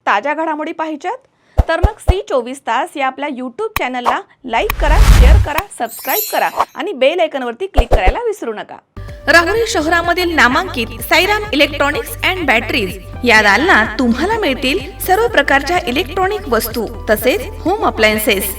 ताज्या घडामोडी पाहिजेत तर मग C24 तास या आपल्या YouTube चॅनलला लाईक करा, शेअर करा, सबस्क्राइब करा आणि बेल आयकॉनवरती क्लिक करायला विसरू नका। राहुरी शहरामधील नामांकित साईराम इलेक्ट्रॉनिक्स अँड बॅटरीज या दालनात तुम्हाला मिळतील सर्व प्रकारच्या इलेक्ट्रॉनिक वस्तू तसेच होम अप्लायन्सेस।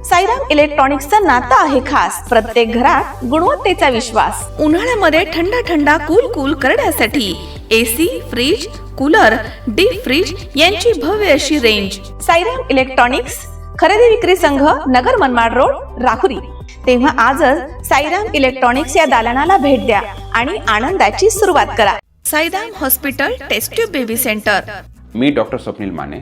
साईराम इलेक्ट्रॉनिक्सचं नातं आहे खास, प्रत्येक घरात गुणवत्तेचा विश्वास। उन्हाळ्यामध्ये थंड कूल करण्यासाठी AC, fridge, cooler, deep freeze यांची भव्य अशी रेंज। साईराम इलेक्ट्रॉनिक्स खरेदी विक्री संघ, नगर मनमाड रोड, राहुरी। तेव्हा आजच साईराम इलेक्ट्रॉनिक्स या दालनाला भेट द्या आणि आनंदाची सुरुवात करा। Sairam hospital test tube baby centre. मी डॉक्टर स्वप्नील माने,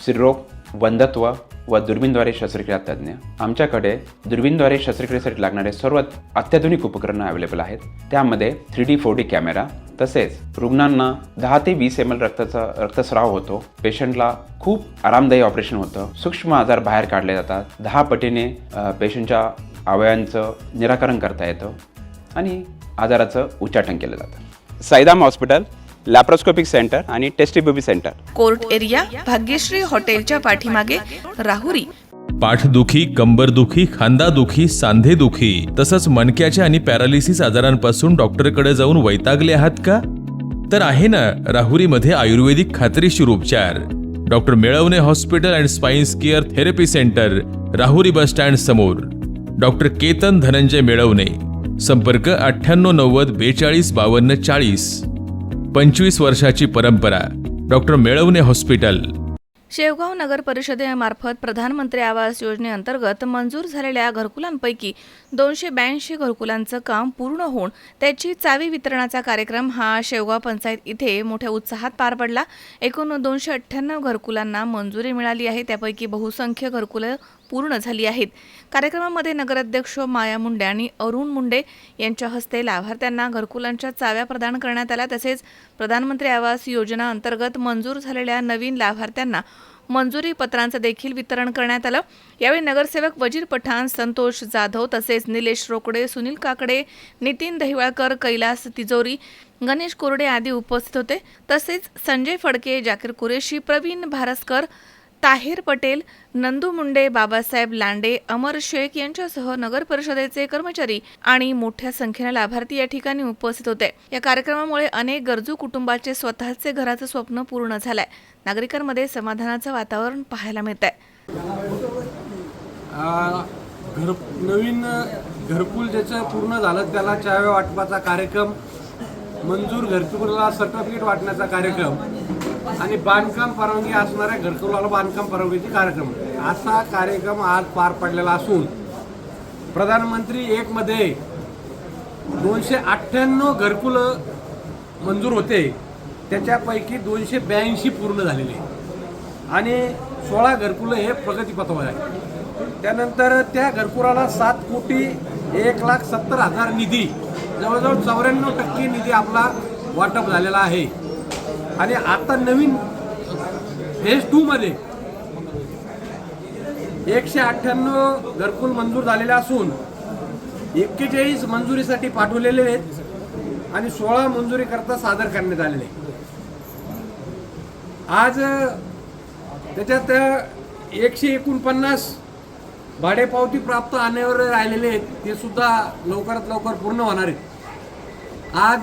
स्त्रीरोग, वंध्यत्व व दुर्बीणद्वारे शस्त्रक्रिया तज्ञ। आमच्याकडे दुर्बीणद्वारे शस्त्रक्रियेसाठी लागणारे सर्व अत्याधुनिक उपकरणं अवेलेबल आहेत। त्यामध्ये 3D 4D कॅमेरा, तसेच रुग्णांना 10 ते 20 ml रक्तस्राव होतो। पेशंटला खूप आरामदायी ऑपरेशन होतं। सूक्ष्म आजार बाहेर काढले जातात। 10 पटीने पेशंटच्या अवयवांचं निराकरण करता येतं आणि आजाराचं उच्चाटन केलं जातं। साईराम हॉस्पिटल, लॅप्रोस्कोपिक सेंटर आणि test baby centre, court area, Bhagyashree हॉटेलच्या पाठीमागे, राहुरी। पाठदुखी, कंबरदुखी, खांदादुखी, सांधेदुखी तसंच मणक्याच्या आणि पॅरालिसिस आजारांपासून डॉक्टरकडे जाऊन वैतागले आहात का? तर आहे ना राहुरीमध्ये आयुर्वेदिक खात्रीशीर उपचार। Doctor Melavane hospital and spine care therapy centre, Rahuri bus stand समोर। डॉक्टर केतन धनंजय मेळवणे, संपर्क 9890 42 52 40। 25 वर्षाची परंपरा, डॉक्टर मेळवणे हॉस्पिटल। शेवगाव नगर परिषदेमार्फत प्रधानमंत्री आवास योजनेअंतर्गत मंजूर झालेल्या घरकुलांपैकी 282 घरकुलांचं काम पूर्ण होऊन त्याची चावी वितरणाचा कार्यक्रम हा शेवगाव पंचायत इथे मोठ्या उत्साहात पार पडला। एकूण 298 घरकुलांना मंजुरी मिळाली आहे, त्यापैकी बहुसंख्य घरकुलं पूर्ण झाली आहेत। कार्यक्रमामध्ये नगराध्यक्ष माया मुंडे आणि अरुण मुंडे यांच्या हस्ते लाभार्थ्यांना घरकुलांच्या चाव्या प्रदान करण्यात आल्या। तसेच प्रधानमंत्री आवास योजना अंतर्गत मंजूर झालेल्या नवीन लाभार्थ्यांना मंजुरी पत्रांचं देखील वितरण करण्यात आलं। यावेळी नगरसेवक वजीर पठाण, संतोष जाधव तसेच निलेश रोकडे, सुनील काकडे, नितीन दहिवाळकर, कैलास तिजोरी, गणेश कोरडे आदी उपस्थित होते। तसेच संजय फडके, जाकीर कुरेशी, प्रवीण भारसकर, ताहिर पटेल, नंदू मुंडे, बाबासाहेब लांडे, अमर शेख यांच्यासह नगर परिषदेचे कर्मचारी आणि मोठ्या संख्येने लाभार्थी या ठिकाणी उपस्थित होते। या कार्यक्रमामुळे अनेक गरजू कुटुंबाचे स्वतःचे घराचं स्वप्न पूर्ण झालंय। नागरिकांमध्ये समाधानाचं वातावरण पाहायला मिळतंय। नवीन घरकुल ज्याचं पूर्ण झालं त्याला चाव्या वाटपाचा कार्यक्रम, मंजूर घरकुलाला सर्टिफिकेट वाटण्याचा कार्यक्रम आणि बांधकाम परवानगी असणाऱ्या घरकुलाला बांधकाम परवानगीचा कार्यक्रम, असा कार्यक्रम आज पार पडलेला असून प्रधानमंत्री 1 मध्ये 298 घरकुलं मंजूर होते, त्याच्यापैकी 282 पूर्ण झालेले आणि 16 घरकुलं हे प्रगतीपथावर आहे। त्यानंतर त्या घरकुलाला 7,01,70,000 निधी, जवळजवळ 94% निधी आपला वाटप झालेला आहे। आणि आता नवीन फेज 2 मध्ये 198 घरकुल मंजूर झालेले असून 41 मंजुरीसाठी पाठवलेले आहेत आणि 16 मंजुरी करता सादर करण्यात आलेले। आज त्याच्यात 149 भाडेपावती प्राप्त आणण्यावर राहिलेले आहेत, ते सुद्धा लवकरात लवकर पूर्ण होणार आहेत। आज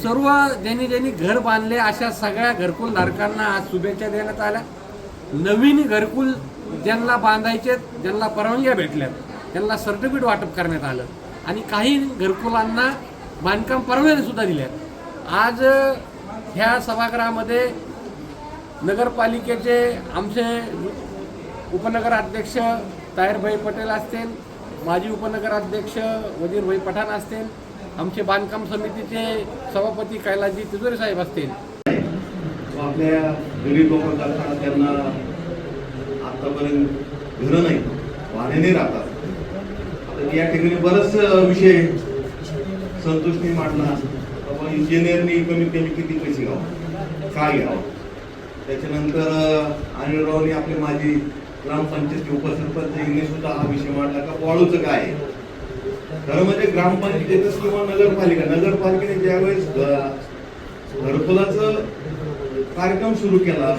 सर्व ज्यांनी घर बांधले अशा सगळ्या घरकुल धारकांना आज शुभेच्छा देण्यात आल्या। नवीन घरकुल ज्यांना बांधायचे, ज्यांना परवानग्या भेटल्यात, त्यांना सर्टिफिकेट वाटप करण्यात आलं आणि काही घरकुलांना बांधकाम परवानग्या सुद्धा दिल्यात। आज ह्या सभागृहामध्ये नगरपालिकेचे आमचे उपनगराध्यक्ष ताहिरभाई पटेल असतील, माजी उपनगराध्यक्ष वजीरभाई पठाण असतील, आमचे बांधकाम समितीचे सभापती कैलासजी तिजोरी साहेब असतील। आपल्या गरीब लोकांना त्यांना आतापर्यंत घरं नाही, भाड्याने राहतात। आता या ठिकाणी बरेच विषय संतोषनी मांडला, बाबा इंजिनियरनी कमीत कमी किती पैसे घ्यावं, काय घ्यावं। त्याच्यानंतर अनिलरावनी आपले माजी ग्रामपंचायत उपसरपंच यांनी सुद्धा हा विषय मांडला का वाळूचं काय आहे। खरं म्हणजे ग्रामपंचायत किंवा नगरपालिकेने ज्यावेळेस घरकुलाचं कार्यक्रम सुरू केला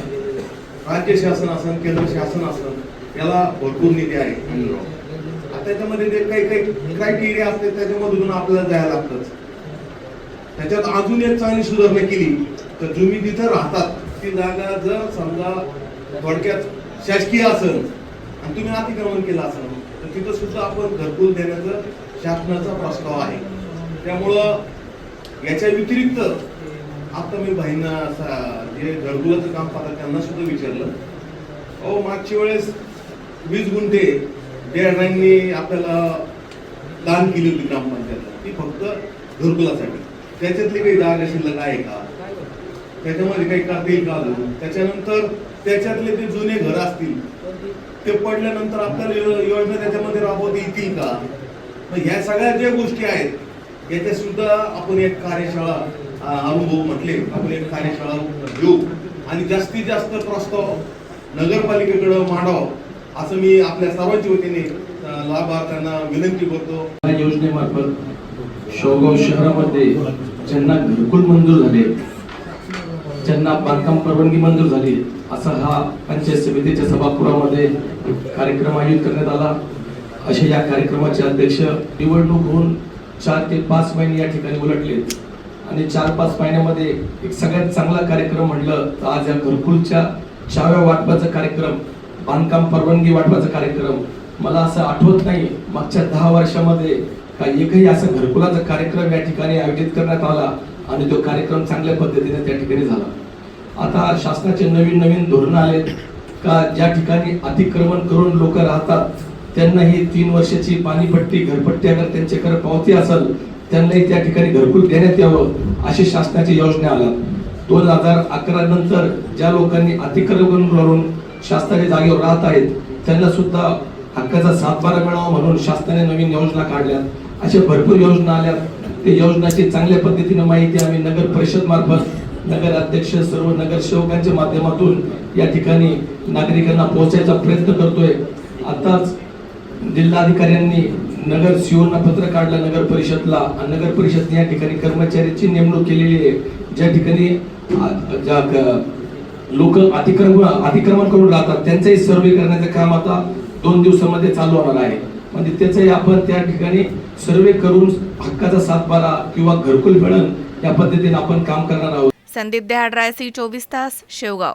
राज्य शासन असेल, केंद्र शासन असेल, याला भरपूर निधी आहे. आता त्याच्यामध्ये जे काही काही क्रायटेरिया असते त्याच्यामधून आपल्याला जायला लागतंच. त्याच्यात अजून एक चांगली सुधारणा केली तर तुम्ही जिथं राहतात ती जागा जर समजा थोडक्यात शासकीय असेल आणि तुम्ही अतिक्रमण केलं असेल तर तिथं सुद्धा आपण घरकुल देण्याचा शासनाचा प्रस्ताव आहे. त्यामुळं याच्या व्यतिरिक्त आता मी भाईंना जे घरकुलाचं काम पाहतात त्यांना सुद्धा विचारलं, अहो मागच्या वेळेस 20 गुंठे डेअरांनी आपल्याला दान केली होती ग्रामपंचायतला, ती फक्त घरकुलासाठी. त्याच्यातली काही जागा शिल्लक आहे का, त्याच्यामध्ये काही करता येईल का अजून? त्याच्यानंतर त्याच्यातले ते जुने घर असतील ते पडल्यानंतर आपल्याला योजना त्याच्यामध्ये राबवता येतील का? मग ह्या सगळ्या ज्या गोष्टी आहेत याच्या सुद्धा आपण एक कार्यशाळा, अनुभव म्हटले आपण एक कार्यशाळा घेऊ आणि जास्तीत जास्त प्रस्ताव नगरपालिकेकडे मांडावा असं मी आपल्या सर्वांच्या वतीने लाभार्थ्यांना विनंती करतो. या योजनेमार्फत शेवगाव शहरामध्ये ज्यांना घरकुल मंजूर झाले, ज्यांना बांधकाम परवानगी मंजूर झाली, असा हा पंचायत समितीच्या सभागृहामध्ये कार्यक्रम आयोजित करण्यात आला. असे या कार्यक्रमाचे अध्यक्ष निवडणूक होऊन 4 ते 5 महिने या ठिकाणी उलटले आणि 4-5 महिन्यामध्ये एक सगळ्यात चांगला कार्यक्रम म्हटलं तर आज या घरकुलच्या चाव्या वाटपाचा कार्यक्रम, बांधकाम परवानगी वाटपाचा कार्यक्रम, मला असं आठवत नाही मागच्या 10 वर्षामध्ये का एकही असा घरकुलाचा कार्यक्रम या ठिकाणी आयोजित करण्यात आला आणि तो कार्यक्रम चांगल्या पद्धतीने त्या ठिकाणी झाला. आता शासनाचे नवीन धोरण आले का ज्या ठिकाणी अतिक्रमण करून लोक राहतात त्यांना ही 3 वर्षाची पाणीपट्टी, घरपट्टी अगर त्यांच्याकडे पावती असेल त्यांनाही त्या ठिकाणी घरकुल देण्यात यावं अशी शासनाची योजना आल्या. 2011 नंतर ज्या लोकांनी अतिक्रमण करून शासनाच्या जागेवर राहत आहेत त्यांना सुद्धा हक्काचा 7-12 मिळावा म्हणून शासनाने नवीन योजना काढल्या. अशा भरपूर योजना आल्या. ते योजनाची चांगल्या पद्धतीने माहिती आम्ही नगर परिषद मार्फत, नगर अध्यक्ष, सर्व नगरसेवकांच्या माध्यमातून या ठिकाणी नागरिकांना पोहोचायचा प्रयत्न करतोय. आताच जिल्हाधिकाऱ्यांनी नगर सीओना पत्र काढलं नगर परिषदला आणि नगर परिषदने या ठिकाणी कर्मचाऱ्याची नेमणूक केलेली आहे. ज्या ठिकाणी लोक अतिक्रमण करून राहतात त्यांचाही सर्वे करण्याचं काम आता 2 दिवसामध्ये चालू होणार आहे. म्हणजे त्याचाही आपण त्या ठिकाणी सर्वे करून हक्काचा 7-12 किंवा घरकुल मिळेल या पद्धतीने आपण काम करणार आहोत. संदीप देहाडराय, C24 तास, शेवगाव.